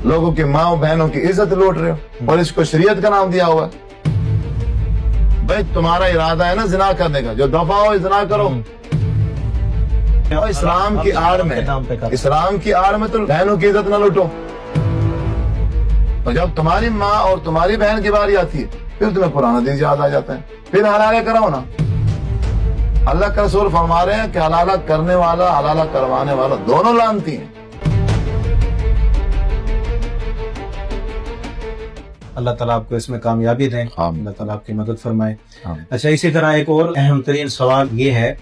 लोगों की माँ बहनों की इज्जत लूट रहे हो और इसको शरीयत का नाम दिया हुआ है। भाई तुम्हारा इरादा है ना जिना करने का, जो दफा हो जिना करो। और इस्लाम की आड़ में तो बहनों की इज्जत ना लूटो। और जब तुम्हारी माँ और तुम्हारी बहन की बारी आती है फिर तुम्हें पुराना दिन याद आ जाता है, फिर हलाला कराओ ना। अल्लाह का रसूल फरमा रहे हैं कि हलाला करने वाला हलाला करवाने वाला दोनों लानती हैं। अल्लाह ताला आपको इसमें कामयाबी दें, अल्लाह ताला आपकी मदद फरमाए। अच्छा, इसी तरह एक और अहम तरीन सवाल ये है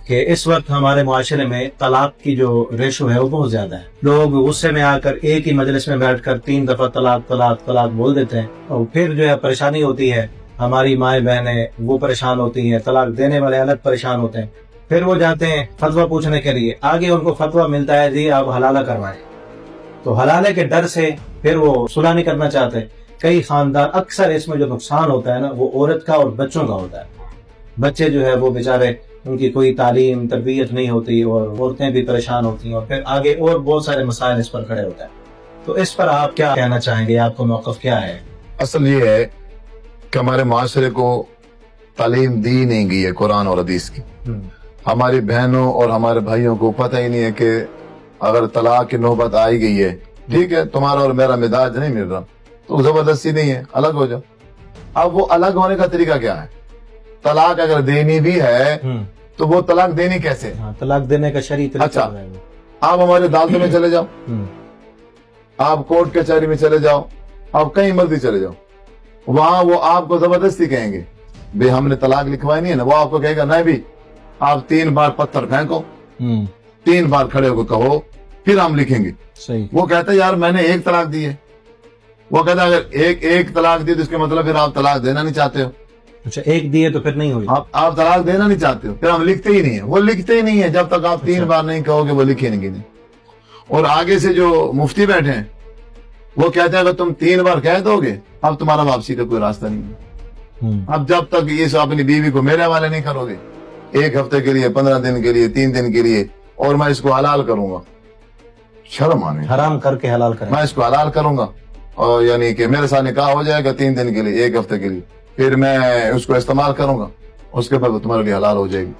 कि इस वक्त हमारे मुआशरे में तलाक की जो रेशो है वो बहुत ज्यादा है। लोग गुस्से में आकर एक ही मजलिस में बैठकर 3 दफा तलाक तलाक तलाक बोल देते हैं और फिर जो है परेशानी होती है। हमारी माएँ बहनें वो परेशान होती हैं, तलाक देने वाले अलग परेशान होते हैं। फिर वो जाते हैं फतवा पूछने के लिए, आगे उनको फतवा मिलता है जी आप हलाला करवाएं। तो हलाले के डर से फिर वो सुलह नहीं करना चाहते। कई खानदान, अक्सर इसमें जो नुकसान होता है ना वो औरत का और बच्चों का होता है। बच्चे जो है वो बेचारे, उनकी कोई तालीम तरबियत नहीं होती और औरतें भी परेशान होती हैं और फिर आगे और बहुत सारे मसाइल इस पर खड़े होते हैं। तो इस पर आप क्या कहना चाहेंगे, आपका मौक़िफ़ क्या है? असल ये है कि हमारे माशरे को तालीम दी नहीं गई है कुरान और हदीस की। हमारी बहनों और हमारे भाइयों को पता ही नहीं है कि अगर तलाक की नौबत आई गई है, ठीक है तुम्हारा और मेरा मिजाज नहीं मिल रहा तो जबरदस्ती नहीं है, अलग हो जाओ। अब वो अलग होने का तरीका क्या है? तलाक अगर देनी भी है तो वो तलाक देनी कैसे? तलाक देने का शरीय तरीका। अच्छा, आप हमारे अदालतों में चले जाओ, आप कोर्ट कचहरी में चले जाओ, आप कहीं मर्जी चले जाओ, वहां वो आपको जबरदस्ती कहेंगे भाई हमने तलाक लिखवाई नहीं है ना। वो आपको कहेगा नहीं भी आप 3 बार पत्थर फेंको, 3 बार खड़े होकर कहो फिर हम लिखेंगे। सही। वो कहता है यार मैंने 1 तलाक दी है। वो कहता है अगर एक तलाक दी तो इसके मतलब फिर आप तलाक देना नहीं चाहते हो। अच्छा, 1 दिए तो फिर नहीं हुई। आप तलाक देना नहीं चाहते हो, फिर हम लिखते ही नहीं है। वो लिखते ही नहीं है जब तक आप 3 बार नहीं कहोगे, वो लिखेंगे नहीं। और आगे से जो मुफ्ती बैठे हैं वो कहते हैं अगर तुम 3 बार कह दोगे अब तुम्हारा वापसी का कोई रास्ता नहीं है। अब जब तक ये अपनी बीवी को मेरे हवाले नहीं करोगे 1 हफ्ते के लिए, 15 दिन के लिए, 3 दिन के लिए, और मैं इसको हलाल करूंगा, शर्म आने, हराम करके हलाल करें, मैं इसको हलाल करूंगा और यानी कि मेरे साथ निकाह हो जाएगा 3 दिन के लिए, 1 हफ्ते के लिए, फिर मैं उसको इस्तेमाल करूंगा, उसके बाद वो तुम्हारे लिए हलाल हो जाएगी।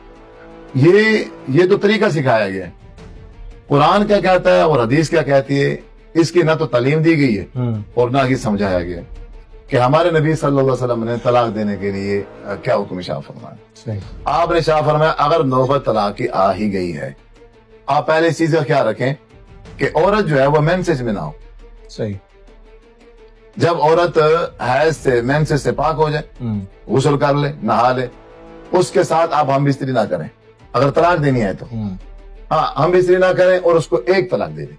ये तो तरीका सिखाया गया है। कुरान क्या कहता है और हदीस क्या कहती है, इसकी ना तो तालीम दी गई है और ना ही समझाया गया कि हमारे नबी सल्लल्लाहु अलैहि वसल्लम ने तलाक देने के लिए क्या हुक्म शाह फरमाया। आपने शाह फरमाया अगर नौबत तलाक की आ ही गई है, आप पहले इस चीज का ख्याल रखें कि औरत जो है वो मेंसेज में ना हो। सही। जब औरत हैज से मेंसेज से पाक हो जाए, गुस्ल कर ले, नहा ले, उसके साथ आप हम बिस्तरी ना करें। अगर तलाक देनी है तो हाँ हम बिस्तरी ना करें और उसको 1 तलाक दे दें।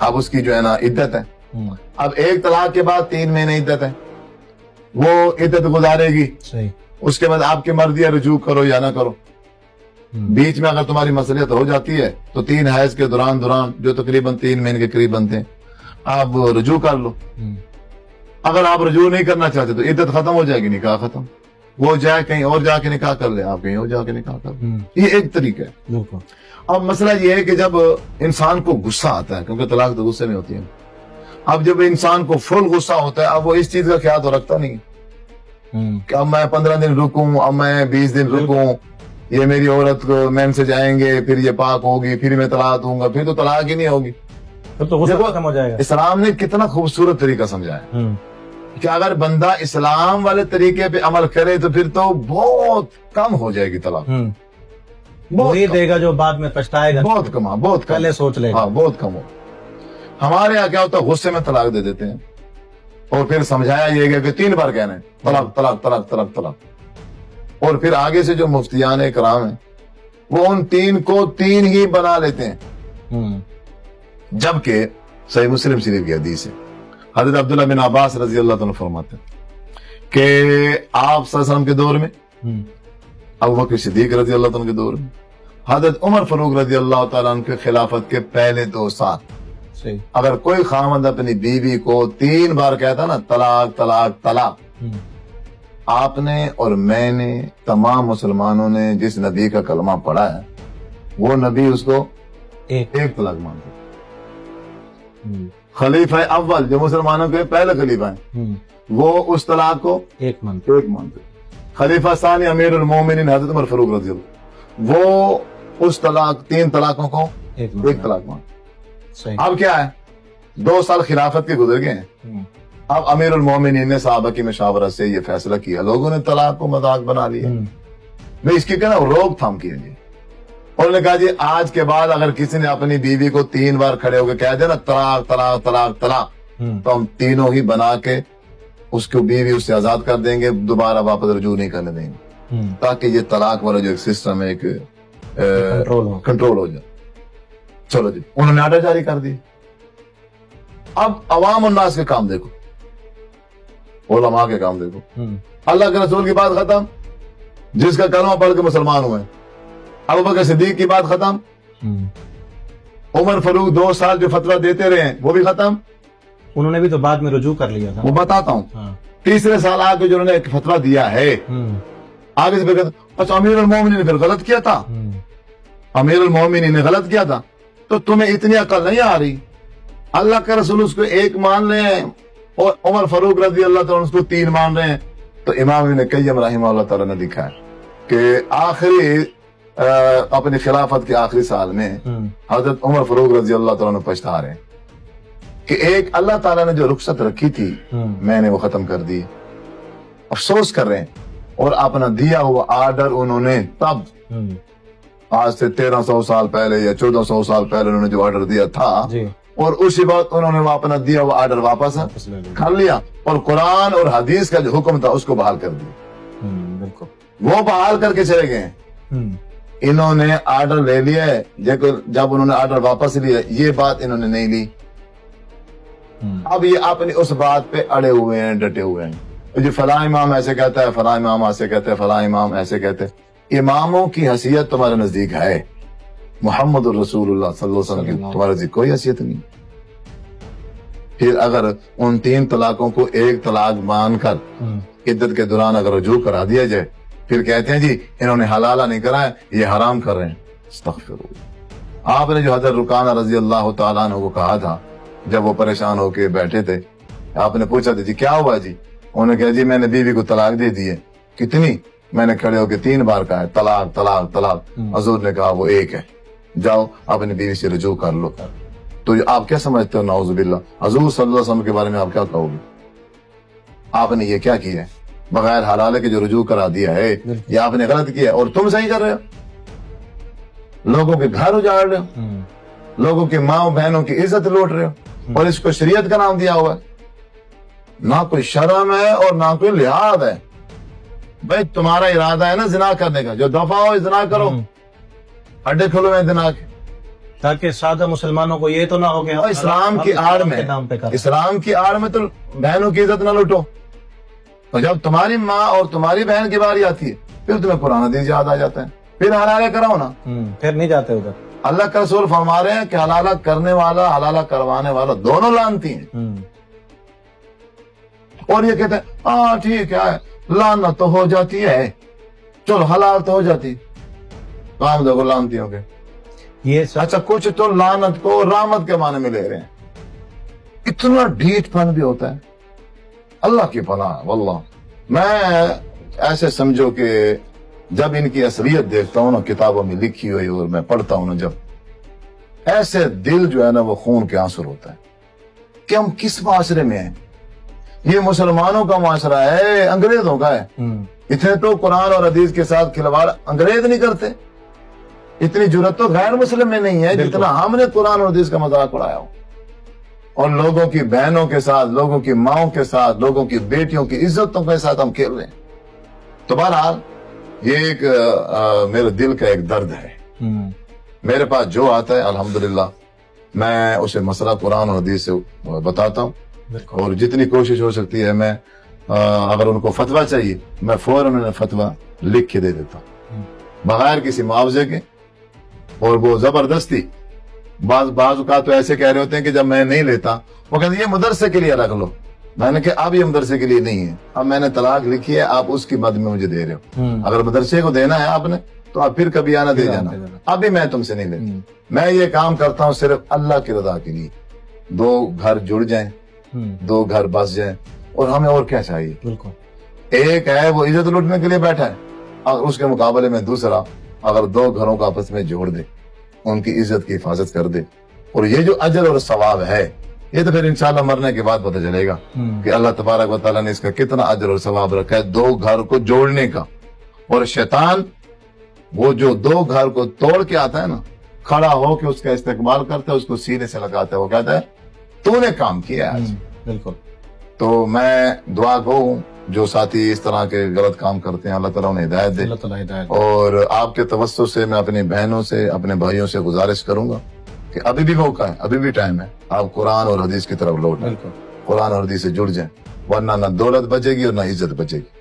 अब उसकी जो है ना इद्दत है, अब 1 तलाक के बाद 3 महीने इद्दत है, वो इद्दत गुजारेगी। सही। उसके बाद आपकी मर्जी है रुजू करो या ना करो। बीच में अगर तुम्हारी मसलियत हो जाती है तो 3 हैज के दौरान जो तकरीबन 3 महीने के करीब बनते हैं, आप रुजू कर लो। अगर आप रुजू नहीं करना चाहते तो इद्दत खत्म हो जाएगी, निकाह खत्म। वो जाए कहीं और जाके निकाह कर ले, आप कहीं और जाके निकाह कर ले। ये एक तरीका है। अब मसला ये है कि जब इंसान को गुस्सा आता है, क्योंकि तलाक तो गुस्से में होती है, अब जब इंसान को फुल गुस्सा होता है अब वो इस चीज का ख्याल तो रखता नहीं कि अब मैं 15 दिन रुकूं, अब मैं 20 दिन रुकूं, ये मेरी औरत को मेंसेज आएंगे, फिर ये पाक होगी, फिर मैं तलाक दूंगा, फिर तो तलाक ही नहीं होगी। तो गुस्सा खत्म हो जाएगा। इस्लाम ने कितना खूबसूरत तरीका समझाया कि अगर बंदा इस्लाम वाले तरीके पे अमल करे तो फिर तो बहुत कम हो जाएगी तलाक। वही देगा जो बाद में पछताएगा। बहुत कम, बहुत कम, पहले सोच लेगा। हाँ बहुत कम हो। हमारे यहाँ क्या होता है, गुस्से में तलाक दे देते हैं और फिर समझाया ये गया कि 3 बार कहना है तलाक तलाक तलाक तलाक तलाक, और फिर आगे से जो मुफ्तियान इकराम है वो उन 3 को 3 ही बना लेते हैं। जबकि सही मुस्लिम शरीफ की हदीस है, हज़रत अब्दुल्लाह बिन अब्बास रजी अल्लाह तआला फरमाते हैं कि आप सल्लल्लाहु अलैहि वसल्लम के दौर में, अबू बकर सिद्दीक रजी अल्लाह तआला के दौर में, हज़रत उमर फारूक रजी अल्लाह तआला के खिलाफत के पहले 2 साल अगर कोई खामद अपनी बीवी को 3 बार कहता ना तलाक तलाक तलाक, आपने और मैंने तमाम मुसलमानों ने जिस नबी का कलमा पढ़ा है वो नबी उसको 1 तलाक मानते। खलीफा अव्वल जो मुसलमानों के पहले खलीफा है वो उस तलाक को एक मानते। खलीफा सानी अमीरुल मोमिनीन हजरत उमर फारूक रज़ी अल्लाह वो उस तलाक 3 तलाकों को एक तलाक मान। सही। अब क्या है 2 साल खिलाफत के गुजर गए हैं। अब अमीरुल मोमिनीन ने सहाबा की मशावरत से ये फैसला किया, लोगों ने तलाक को मजाक बना लिया, नहीं इसकी क्या ना रोकथाम की जी। उन्होंने कहा जी आज के बाद अगर किसी ने अपनी बीवी को 3 बार खड़े होकर कह दिया ना तलाक तलाक तलाक तलाक, तो हम तीनों ही बना के उसको बीवी उससे आजाद कर देंगे, दोबारा वापस रजू नहीं करने देंगे, ताकि ये तलाक वाला जो एक सिस्टम है एक कंट्रोल हो जाए। चलो जी उन्होंने आर्डर जारी कर दी। अब अवाम उन्नास के काम देखो, उलमा के काम देखो। अल्लाह के रसूल की बात खत्म, जिसका कलमा पढ़ के मुसलमान हुए। अबू बकर सिद्दीक की बात खत्म, उमर फारूक 2 साल जो फतवा देते रहे वो भी खत्म, उन्होंने भी तो बाद में रुजू कर लिया था। वो बताता हूँ। तीसरे साल आके जो उन्होंने एक फतवा दिया है आगे से फिर अच्छा अमीरुल मोमिनीन ने फिर गलत किया था, अमीरुल मोमिनीन ने गलत किया था, तो तुम्हें इतनी अकल नहीं आ रही। अल्लाह के रसूल उसको 1 मान रहे हैं और उमर फारूक रज़ी अल्लाह तआला उसको 3 मान रहे हैं। तो इमाम इब्न क़य्यिम रहमहुल्लाह तआला ने लिखा है कि आखिरी अपनी खिलाफत के आखिरी साल में हजरत उमर फारूक रज़ी अल्लाह तआला पछता रहे हैं कि एक अल्लाह ताला ने जो रुखसत रखी थी मैंने वो खत्म कर दी, अफसोस कर रहे हैं। और अपना दिया हुआ आर्डर उन्होंने तब आज से 1300 साल पहले या 1400 साल पहले उन्होंने जो आर्डर दिया था और उसी वक्त उन्होंने वो अपना दिया हुआ आर्डर वापस कर लिया और कुरान और हदीस का जो हुक्म था उसको बहाल कर दिया। बिल्कुल वो बहाल करके चले गए। इन्होंने आर्डर ले लिया है, जब उन्होंने आर्डर वापस लिया ये बात इन्होंने नहीं ली। अब ये अपनी उस बात पे अड़े हुए हैं, डटे हुए हैं। जो फला इमाम ऐसे कहता है, फला इमाम ऐसे कहते हैं, फला इमाम ऐसे कहते हैं। इमामों की हैसियत तुम्हारे नजदीक है, मोहम्मद रसूलुल्लाह सल्लल्लाहु अलैहि वसल्लम की तुम्हारे नजदीक कोई हैसियत नहीं। फिर अगर उन 3 तलाकों को 1 तलाक मानकर इद्दत के दौरान अगर रुजू करा दिया जाए, फिर कहते हैं जी इन्होंने हलाला नहीं करा है, ये हराम कर रहे हैं। अस्तगफिरुल्लाह। आपने जो हजरत रुकाना रजी अल्लाह तआला अन्हु को कहा था जब वो परेशान होके बैठे थे, आपने पूछा था जी क्या हुआ जी, उन्होंने कहा जी मैंने बीवी को तलाक दे दी है। कितनी? मैंने खड़े होके 3 बार कहा है तलाक तलाक तलाक। हजूर ने कहा वो 1 है, जाओ अपनी बीवी से रुजू कर लो। तो आप क्या समझते हो नाउजुबिल्लाह, हजूर सल्लल्लाहु अलैहि वसल्लम के बारे में आप क्या कहोगे? आपने ये क्या किया है? बगैर हलाले के जो रुजू करा दिया है ये आपने गलत किया और तुम सही कर रहे हो। लोगों के घर उजाड़ रहे हो, लोगों के माँ बहनों की इज्जत लूट रहे हो और इसको शरीयत का नाम दिया हुआ है। ना कोई शर्म है और ना कोई लिहाज है। भाई तुम्हारा इरादा है ना जिना करने का, जो दफा हो जिना करो, अड्डे खुले में जिना के, ताकि सादा मुसलमानों को ये तो ना हो गया इस्लाम की आड़ में, इस्लाम की आड़ में तो बहनों की इज्जत ना लूटो। तो जब तुम्हारी माँ और तुम्हारी बहन की बारी आती है फिर तुम्हें कुरान हदीस याद आ जाता है, फिर हलाला कराओ ना, फिर नहीं जाते उधर। अल्लाह का रसूल फरमा रहे हैं कि हलाला करने वाला हलाला करवाने वाला दोनों लानती हैं। और ये कहते हैं हाँ ठीक है लानत तो हो जाती है, चलो हलाल तो हो जाती, काम देखो लानती हो गए ये अच्छा कुछ तो लानत को रामत के माने में ले रहे हैं। इतना ढीठपन भी होता है। अल्लाह की पनाह वल्लाह। मैं ऐसे समझो कि जब इनकी असलियत देखता हूँ ना किताबों में लिखी हुई और मैं पढ़ता हूँ ना, जब ऐसे दिल जो है ना वो खून के आंसू होता है कि हम किस माशरे में हैं। ये मुसलमानों का माशरा है, अंग्रेजों का है। इतने तो कुरान और हदीस के साथ खिलवाड़ अंग्रेज नहीं करते, इतनी जुर्रत तो गैर मुस्लिम में नहीं है जितना हमने कुरान और हदीस का मजाक उड़ाया हो। और लोगों की बहनों के साथ, लोगों की माओं के साथ, लोगों की बेटियों की इज्जतों के साथ हम खेल रहे हैं। तो बहरहाल ये एक मेरे दिल का एक दर्द है। मेरे पास जो आता है अल्हम्दुलिल्लाह मैं उसे मसला कुरान और हदीस से बताता हूँ और जितनी कोशिश हो सकती है मैं अगर उनको फतवा चाहिए मैं फौरन उन्हें फतवा लिख के दे देता हूँ बगैर किसी मुआवजे के। और वो जबरदस्ती बाज का तो ऐसे कह रहे होते हैं कि जब मैं नहीं लेता वो कहते ये मदरसे के लिए रख लो। मैंने कहा अब ये मदरसे के लिए नहीं है, अब मैंने तलाक लिखी है, आप उसकी मद में मुझे दे रहे हो। अगर मदरसे को देना है आपने तो आप फिर कभी आना दे जाना, अभी मैं तुमसे नहीं लेता। मैं ये काम करता हूँ सिर्फ अल्लाह की रजा के लिए। دو گھر جڑ جائیں، دو گھر بس جائیں، اور ہمیں اور کیا چاہیے؟ بالکل ایک ہے وہ عزت لوٹنے کے لیے بیٹھا ہے، اور اس کے مقابلے میں دوسرا اگر دو گھروں کو آپس میں جوڑ دے، ان کی عزت کی حفاظت کر دے، اور یہ جو اجر اور ثواب ہے یہ تو پھر انشاءاللہ مرنے کے بعد پتہ چلے گا کہ اللہ تبارک و تعالیٰ نے اس کا کتنا اجر اور ثواب رکھا ہے دو گھر کو جوڑنے کا۔ اور شیطان وہ جو دو گھر کو توڑ کے آتا ہے نا، کھڑا ہو کے اس کا استقبال کرتا ہے، اس کو سینے سے لگاتا ہے، وہ کہتا ہے تو نے کام کیا ہے آج۔ بالکل۔ تو میں دعا گو ہوں جو ساتھی اس طرح کے غلط کام کرتے ہیں، اللہ تعالیٰ انہیں ہدایت دے، اللہ تعالیٰ ہدایت۔ اور آپ کے توسط سے میں اپنی بہنوں سے، اپنے بھائیوں سے گزارش کروں گا کہ ابھی بھی موقع ہے، ابھی بھی ٹائم ہے، آپ قرآن اور حدیث کی طرف لوٹیں، قرآن اور حدیث سے جڑ جائیں، ورنہ نہ دولت بچے گی اور نہ عزت بچے گی۔